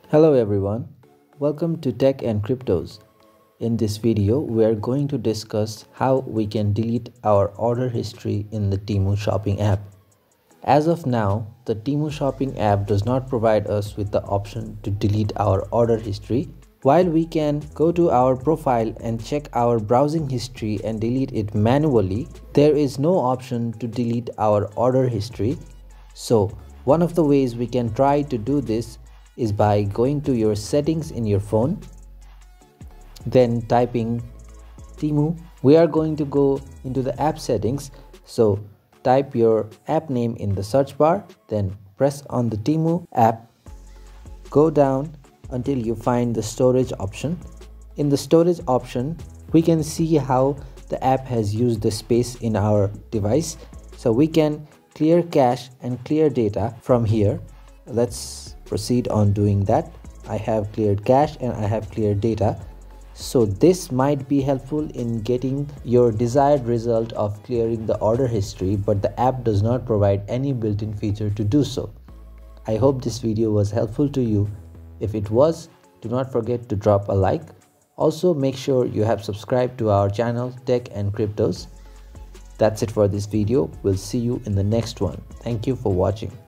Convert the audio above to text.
Hello everyone, welcome to Tech and Cryptos. In this video, we are going to discuss how we can delete our order history in the Temu shopping app. As of now, the Temu shopping app does not provide us with the option to delete our order history. While we can go to our profile and check our browsing history and delete it manually, there is no option to delete our order history. So, one of the ways we can try to do this is by going to your settings in your phone, then typing Temu. We are going to go into the app settings, so type your app name in the search bar, then press on the Temu app, go down until you find the storage option. In the storage option, we can see how the app has used the space in our device, so we can clear cache and clear data from here. Let's proceed on doing that. I have cleared cache and I have cleared data. So this might be helpful in getting your desired result of clearing the order history, but the app does not provide any built-in feature to do so. I hope this video was helpful to you. If it was, do not forget to drop a like. Also, make sure you have subscribed to our channel Tech and Cryptos. That's it for this video. We'll see you in the next one. Thank you for watching.